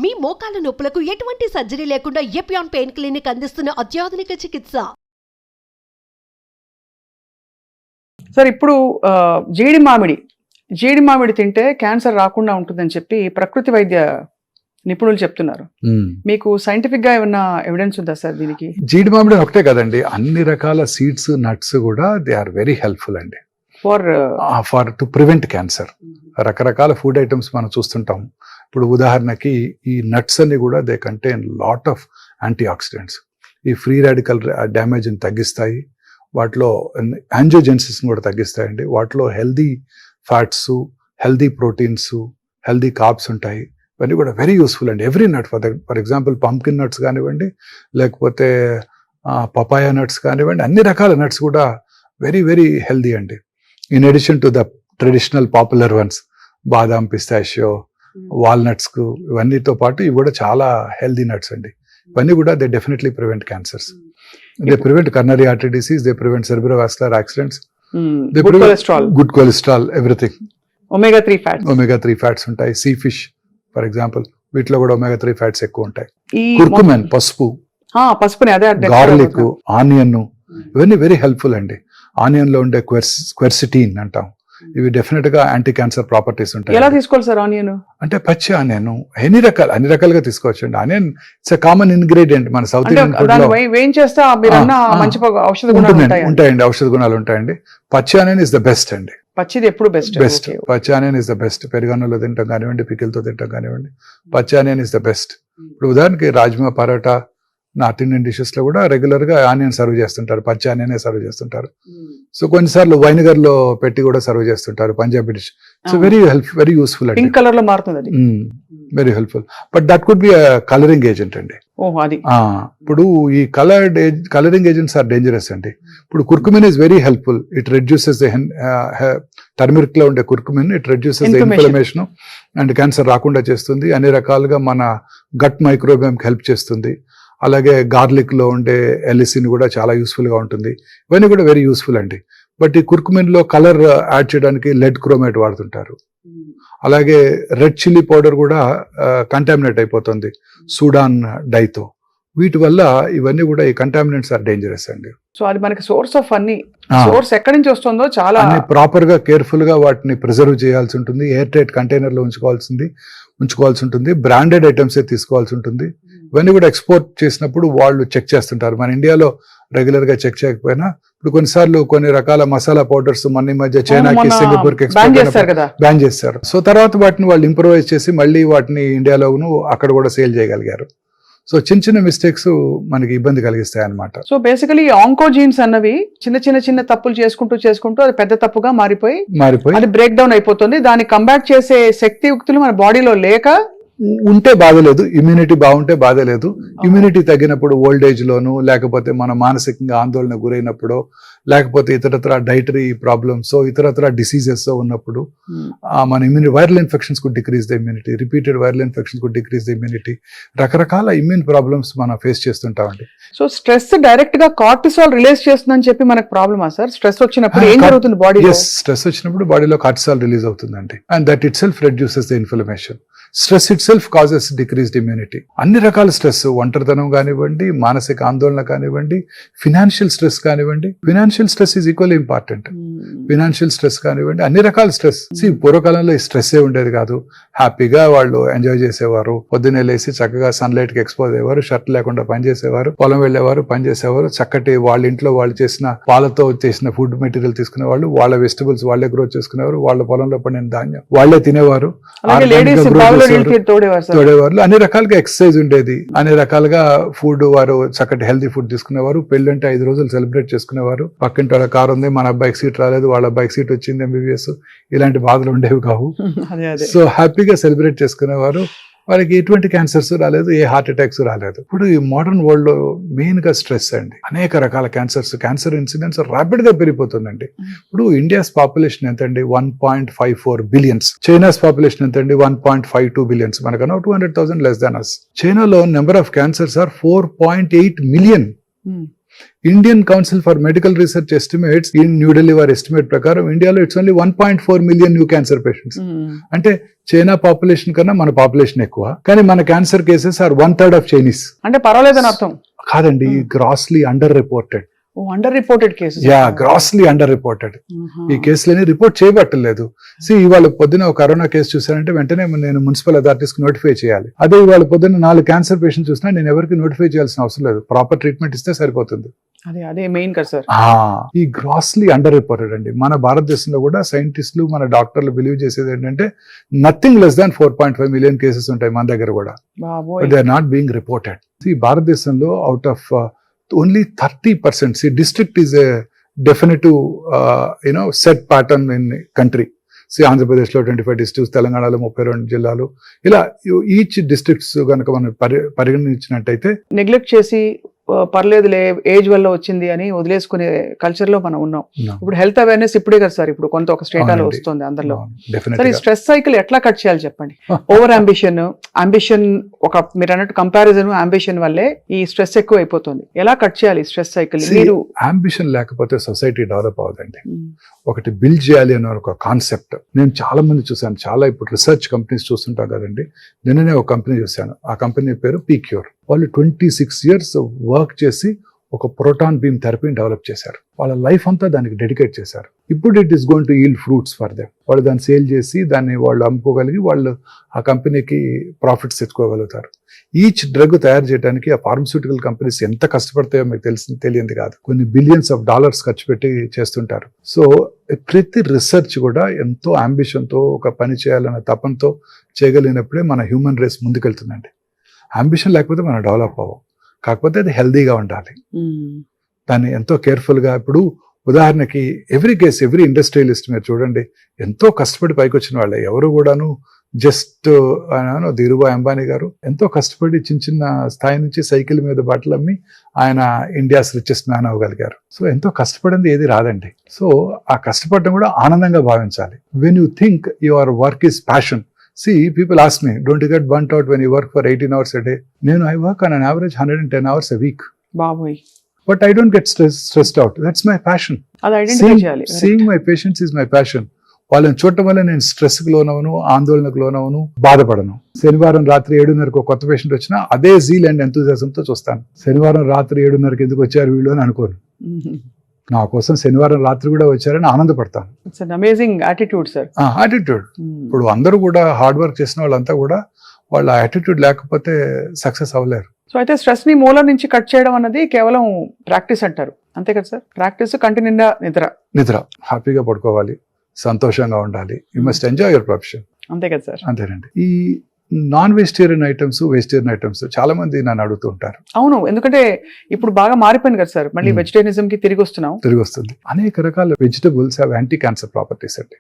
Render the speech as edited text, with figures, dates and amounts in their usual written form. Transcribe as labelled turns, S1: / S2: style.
S1: మీ మోకాల నొప్పులకు ఎటువంటి సర్జరీ లేకుండా ఎపియాన్ పెయిన్ క్లినిక్ అందిస్తున్న అత్యాధునిక చికిత్స.
S2: సార్ ఇప్పుడు జీడి మామిడి తింటే క్యాన్సర్ రాకుండా ఉంటుందని చెప్పి ప్రకృతి వైద్య నిపుణులు చెప్తున్నారు. మీకు సైంటిఫిక్ గా ఏమన్నా ఎవిడెన్స్ ఉందా సార్ దీనికి?
S3: జీడి మామిడి ఒకటే కదండి, అన్ని రకాల సీడ్స్ నట్స్ కూడా దే ఆర్ వెరీ హెల్ప్ఫుల్ అండి ఫర్ టు ప్రివెంట్ క్యాన్సర్. రకరకాల ఫుడ్ ఐటమ్స్ మనం చూస్తుంటాం. ఇప్పుడు ఉదాహరణకి ఈ నట్స్ అన్ని కూడా they contain lot of antioxidants. ఈ ఫ్రీ రాడికల్ డ్యామేజ్ని తగ్గిస్తాయి, వాటిలో యాంజియోజెన్సిస్ కూడా తగ్గిస్తాయండి. వాటిలో healthy fats, healthy proteins, healthy carbs ఉంటాయి. ఇవన్నీ కూడా వెరీ యూస్ఫుల్ అండి. Every nut for example pumpkin nuts కానివ్వండి, లేకపోతే పపాయా నట్స్ కానివ్వండి, అన్ని రకాల నట్స్ కూడా వెరీ వెరీ హెల్దీ అండి. In addition to the traditional popular once, badam, pistachio, walnuts ఇవన్నీతో పాటు ఇవి కూడా చాలా హెల్దీ నట్స్ అండి. ఇవన్నీ కూడా they definitely prevent cancers. They prevent coronary artery disease, they prevent cerebrovascular accidents, they prevent good cholesterol, everything. Omega 3 fats ఉంటాయి. Sea fish for example, వీటిలో కూడా ఒమేగా 3 ఫ్యాట్స్ ఎక్కువ ఉంటాయి. కుర్కుమెన్, పసుపు, గార్లిక్, ఆనియన్, ఇవన్నీ వెరీ హెల్ప్ఫుల్ అండి. ఆనియన్ లో ఉండే క్వెర్సిటీన్ అంటాం, ఇవి డెఫినెట్ గా యాంటీ క్యాన్సర్ ప్రాపర్టీస్ ఉంటాయి.
S2: ఎలా తీసుకోవాలి సార్ ఆనియన్? అంటే
S3: పచ్చి ఆనియన్ అన్ని రకాలుగా తీసుకోవచ్చు అండి. Onion it's a common ingredient మన సౌత్ ఇండియన్ ఫుడ్ లో. ఉంటాయండి, ఔషధ గుణాలు ఉంటాయండి. పచ్చి ఆనియన్ ఇస్ ద బెస్ట్ అండి.
S2: పచ్చిది ఎప్పుడు బెస్ట్.
S3: పచ్చి ఆనియన్ ఇస్ ద బెస్ట్. పెరుగన్నంలో తింటాం కానివ్వండి, పికిల్తో తింటాం కానివ్వండి, పచ్చి ఆనియన్ ఇస్ ద బెస్ట్. ఇప్పుడు ఉదాహరణకి rajma, paratha, north Indian dishes లో కూడా రెగ్యులర్ గా ఆనియన్ సర్వ్ చేస్తుంటారు, పచ్చి ఆనియన్ సర్వ్ చేస్తుంటారు. సో కొన్నిసార్లు వైనిగర్ లో పెట్టి కూడా సర్వ్ చేస్తుంటారు Punjabi dish. So very useful అండి.
S2: పింక్ కలర్ లో మారుతుంది,
S3: very helpful. But that could be colouring agent అండి. ఇప్పుడు ఈ కలరింగ్ ఏజెంట్స్ ఆర్ డేంజరస్ అండి. ఇప్పుడు curcumin is very helpful. It reduces the turmeric లో ఉండే curcumin, it reduces the inflammation and cancer రాకుండా చేస్తుంది. అన్ని రకాలుగా మన గట్ మైక్రోబియం హెల్ప్ చేస్తుంది. అలాగే గార్లిక్ లో ఉండే ఎలిసిన్ కూడా చాలా యూస్ఫుల్ గా ఉంటుంది. ఇవన్నీ కూడా వెరీ యూస్ఫుల్ అండి. బట్ ఈ కుర్కుమిన్ లో కలర్ యాడ్ చేయడానికి లెడ్ క్రోమేట్ వాడుతుంటారు. అలాగే రెడ్ చిల్లీ పౌడర్ కూడా కంటామినేట్ అయిపోతుంది సూడాన్ డైతో. వీటి వల్ల ఇవన్నీ కూడా ఈ కంటామినెంట్స్ ఆర్ డేంజరస్ అండి.
S2: సో అది మనకి సోర్స్ ఆఫ్ సోర్స్ ఎక్కడి నుంచి వస్తుందో చాలా
S3: ప్రాపర్ గా కేర్ఫుల్ గా వాటిని ప్రిజర్వ్ చేయాల్సి ఉంటుంది. ఎయిర్ టైట్ కంటైనర్ లో ఉంచుకోవాల్సి ఉంటుంది. బ్రాండెడ్ ఐటమ్స్ తీసుకోవాల్సి ఉంటుంది. ఇవన్నీ కూడా ఎక్స్పోర్ట్ చేసినప్పుడు వాళ్ళు చెక్ చేస్తుంటారు. మన ఇండియాలో రెగ్యులర్ గా చెక్ చేయకపోయినా ఇప్పుడు కొన్నిసార్లు కొన్ని రకాల మసాలా పౌడర్స్ మన మధ్య చైనాకి, సింగపూర్ కి బ్యాన్ చేస్తారు. సో తర్వాత వాటిని వాళ్ళు ఇంప్రూవైజ్ చేసి మళ్ళీ వాటిని ఇండియాలోను అక్కడ కూడా సేల్ చేయగలిగారు. సో చిన్న మిస్టేక్స్ మనకి ఇబ్బంది కలిగిస్తాయి అన్నమాట.
S2: సో బేసికలీ ఆంకోజీన్స్ అన్నవి చిన్న తప్పులు చేసుకుంటూ అది పెద్ద తప్పుగా మారిపోయి అది బ్రేక్ డౌన్ అయిపోతుంది. దాన్ని కంబ్యాట్ చేసే శక్తియుక్తులు మన బాడీలో లేక
S3: ఉంటే బాధలేదు, ఇమ్యూనిటీ బాగుంటే బాధలేదు. ఇమ్యూనిటీ తగ్గినప్పుడు ఓల్డ్ ఏజ్ లోను, లేకపోతే మన మానసికంగా ఆందోళన గురైనప్పుడు, లేకపోతే ఇతరత్ర డైటరీ ప్రాబ్లమ్స్, ఇతరత్ర డిసీజెస్ ఉన్నప్పుడు మన ఇమ్యూనిటీ, వైరల్ ఇన్ఫెక్షన్స్ కు decrease the immunity, repeated viral infections కు డిక్రీజ్ ద ఇమ్యూనిటీ, రకరకాల ఇమ్యూన్ ప్రాబ్లమ్స్ మనం ఫేస్ చేస్తుంటామండి.
S2: సో స్ట్రెస్ డైరెక్ట్ గా కార్టిసాల్ రిలీజ్ చేస్తుందని చెప్పి మనకు ప్రాబ్లమా సార్? స్ట్రెస్ వచ్చినప్పుడు ఏం జరుగుతుంది బాడీలో?
S3: స్ట్రెస్ వచ్చినప్పుడు బాడీలో కార్టిసాల్ రిలీజ్ అవుతుందండి. And that it self reduces the inflammation. Stress it self causes decreased immunity. అన్ని రకాల స్ట్రెస్, ఒంటరితనం కానివ్వండి, మానసిక ఆందోళన కానివ్వండి, ఫినాన్షియల్ స్ట్రెస్ కానివ్వండి. Financial stress is equally important. Financial stress కానివ్వండి, అన్ని రకాల స్ట్రెస్. పూర్వకాలంలో ఈ స్ట్రెస్ ఉండేది కాదు. హ్యాపీగా వాళ్ళు ఎంజాయ్ చేసేవారు. పొద్దున్నే లేసి చక్కగా సన్లైట్ కి ఎక్స్పోజ్ అయ్యేవారు, షర్ట్ లేకుండా పనిచేసేవారు, పొలం వెళ్లేవారు, పనిచేసేవారు. చక్కటి వాళ్ళ ఇంట్లో వాళ్ళు చేసిన పాలతో చేసిన ఫుడ్ మెటీరియల్ తీసుకునేవాళ్ళు, వాళ్ళ వెజిటబుల్స్ వాళ్ళే గ్రో చేసుకునేవారు, వాళ్ళ పొలంలో పండిన ధాన్యం వాళ్ళే తినేవారు, తోడేవారు. అన్ని రకాలుగా ఎక్సర్సైజ్ ఉండేది, అన్ని రకాలుగా ఫుడ్, వారు చక్కటి హెల్తీ ఫుడ్ తీసుకునేవారు. పెళ్ళంటే 5 రోజులు సెలబ్రేట్ చేసుకునేవారు. పక్కింటి వాళ్ళ కారు ఉంది, మన అబ్బాయికి సీట్ రాలేదు, వాళ్ళ అబ్బాయికి సీట్ వచ్చింది, MBBS, ఇలాంటి బాధలు ఉండేవి కావు. సో హ్యాపీగా సెలబ్రేట్ చేసుకునేవారు. వారికి ఎటువంటి క్యాన్సర్స్ రాలేదు, ఏ హార్ట్ అటాక్స్ రాలేదు. ఇప్పుడు ఈ మోడర్న్ వరల్డ్ లో మెయిన్ గా స్ట్రెస్ అండి. అనేక రకాల క్యాన్సర్ ఇన్సిడెంట్స్ ర్యాపిడ్ గా పెరిగిపోతుందండి. ఇప్పుడు ఇండియాస్ పాపులేషన్ ఎంతండి? 1.54 బిలియన్స్. చైనాస్ పాపులేషన్ ఎంతండి? 1.52 బిలియన్స్. మనకన్నా 200,000 లెస్ దాన్ అస్. చైనాలో number of cancers are 4.8 million. Indian council for medical research estimates in New Delhi వారి ఎస్టిమేట్ ప్రకారం ఇండియాలో it's only 1.4 million new cancer patients. అంటే చైనా పాపులేషన్ కన్నా మన పాపులేషన్ ఎక్కువ, కానీ మన cancer cases are 1/3 of Chinese.
S2: అంటే పర్వాలేదని అర్థం
S3: కాదండి, grossly under reported.
S2: Under reported cases.
S3: Grossly under reported. ఈ కేసులని రిపోర్ట్ చేయబట్టలేదు. ఇవాళ పొద్దున ఒక కరోనా కేసు చూసానంటే వెంటనే నేను మున్సిపల్ అథారిటీస్ కి నోటిఫై చేయాలి. అదే ఇవాళ పొద్దున్న 4 క్యాన్సర్ పేషెంట్స్ చూసినా నేను ఎవరికి నోటిఫై చేయాల్సిన అవసరం లేదు, ప్రాపర్ ట్రీట్మెంట్ ఇస్తే సరిపోతుంది.
S2: అదే మెయిన్ కదా సార్.
S3: ఈ గ్రాస్లీ అండర్ రిపోర్టెడ్ అండి. మన భారతదేశంలో కూడా సైంటిస్టులు మన డాక్టర్లు బిలీవ్ చేసేది ఏంటంటే nothing less than 4.5 million cases ఉంటాయి మన దగ్గర కూడా, they are not being reported. ఈ భారతదేశంలో out of only 30%. See, district is a definitive, set pattern in country. See, Andhra Pradesh lo 25 districts, Telanganalo 32 జిల్లాలు, ఇలా ఈచ్ డిస్ట్రిక్ట్స్ కనుక మనం పరిగణించినట్టయితే
S2: నెగ్లెక్ట్ చేసి పర్లేదులే ఏజ్ వల్ల వచ్చింది అని వదిలేసుకునే కల్చర్ లో మనం ఉన్నాం. ఇప్పుడు హెల్త్ అవేర్నెస్ ఇప్పుడే కదా సార్, ఇప్పుడు కొంత ఒక స్టేటాలో వస్తుంది అందరిలో. సార్, ఈ స్ట్రెస్ సైకిల్ ఎట్లా కట్ చేయాలి చెప్పండి. ఓవర్ అంబిషన్ ఒక మీరు అన్నట్టు కంపారిజన్ అంబిషన్ వల్లే ఈ స్ట్రెస్ ఎక్కువ అయిపోతుంది. ఎలా కట్ చేయాలి స్ట్రెస్ సైకిల్? మీరు
S3: అంబిషన్ లేకపోతే సొసైటీ డెవలప్ అవ్వదండి. ఒకటి బిల్డ్ చేయాలి అనే ఒక కాన్సెప్ట్ నేను చాలా మంది చూసాను. చాలా ఇప్పుడు రీసెర్చ్ కంపెనీస్ చూస్తుంటాం కదండి. నిన్ననే ఒక కంపెనీ చూశాను, ఆ కంపెనీ పేరు పీక్యూర్. వాళ్ళు 26 years వర్క్ చేసి ఒక ప్రోటాన్ బీమ్ థెరపీని డెవలప్ చేశారు. వాళ్ళ లైఫ్ అంతా దానికి డెడికేట్ చేశారు. ఇప్పుడు it is going to yield fruits for them. వాళ్ళు దాన్ని సేల్ చేసి దాన్ని వాళ్ళు అమ్ముకోగలిగి వాళ్ళు ఆ కంపెనీకి ప్రాఫిట్స్ తెచ్చుకోగలుగుతారు. ఈచ్ డ్రగ్ తయారు చేయడానికి ఆ ఫార్మస్యూటికల్ కంపెనీస్ ఎంత కష్టపడతాయో మీకు తెలియంది కాదు. కొన్ని బిలియన్స్ ఆఫ్ డాలర్స్ ఖర్చు పెట్టి చేస్తుంటారు. సో ప్రతి రీసెర్చ్ కూడా ఎంతో అంబిషన్తో ఒక పని చేయాలన్న తపంతో చేయగలిగినప్పుడే మన హ్యూమన్ రేస్ ముందుకెళ్తుందండి. అంబిషన్ లేకపోతే మనం డెవలప్ అవ్వం. కాకపోతే అది హెల్దీగా ఉండాలి, దాన్ని ఎంతో కేర్ఫుల్గా. ఇప్పుడు ఉదాహరణకి ఎవ్రీ ఇండస్ట్రియలిస్ట్ మీరు చూడండి, ఎంతో కష్టపడి పైకి వచ్చిన వాళ్ళే. ఎవరు కూడాను జస్ట్ ధీరుభాయ్ అంబానీ గారు ఎంతో కష్టపడి చిన్న స్థాయి నుంచి సైకిల్ మీద బట్టలు అమ్మి ఆయన ఇండియాస్ రిచెస్ట్ మ్యాన్ అవ్వగలిగారు. సో ఎంతో కష్టపడింది ఏది రాదండి. సో ఆ కష్టపడడం కూడా ఆనందంగా భావించాలి. When you think your work is passion. See, people ask me, don't you get burnt out when you work for 18 hours a day? I work on an average 110 hours a week.
S2: Baboy.
S3: But I don't get stressed out. That's my passion. Seeing my patients is my passion. వాళ్ళని చూడటం వల్ల నేను స్ట్రెస్కి లోనవను, ఆందోళనకు లోనవను, బాధపడను. శనివారం రాత్రి 7:30 కొత్త patient వచ్చినా అదే జీల్ అండ్ ఎంతూజియాజంతో చూస్తాను. శనివారం రాత్రి 7:30 ఎందుకు వచ్చారు వీళ్ళు అని అనుకోను. నా కోసం శనివారం రాత్రి కూడా వచ్చారని ఆనందపడతాను.
S2: It's an amazing attitude sir.
S3: Attitude. ఇప్పుడు అందరూ కూడా హార్డ్ వర్క్ చేసిన వాళ్ళంతా కూడా వాళ్ళ యాటిట్యూడ్ లేకపోతే సక్సెస్ అవ్వలేరు.
S2: సో అయితే స్ట్రెస్ ని మూల నుంచి కట్ చేయడం అన్నది కేవలం ప్రాక్టీస్ అంటారు, అంతే కదా సార్? ప్రాక్టీస్, కంటి నిండా నిద్ర,
S3: హ్యాపీగా పడుకోవాలి, సంతోషంగా ఉండాలి. You must enjoy your profession,
S2: అంతే కదా సార్?
S3: అంతేనండి. ఈ non vegetarian items, vegetarian items చాలా మంది నన్ను అడుగుతూ ఉంటారు.
S2: అవును, ఎందుకంటే ఇప్పుడు బాగా మారిపోయింది కదా సార్, మళ్ళీ వెజిటేరియనిజం కి తిరిగి వస్తుంది.
S3: అనేక రకాల vegetables have anti cancer properties అండి.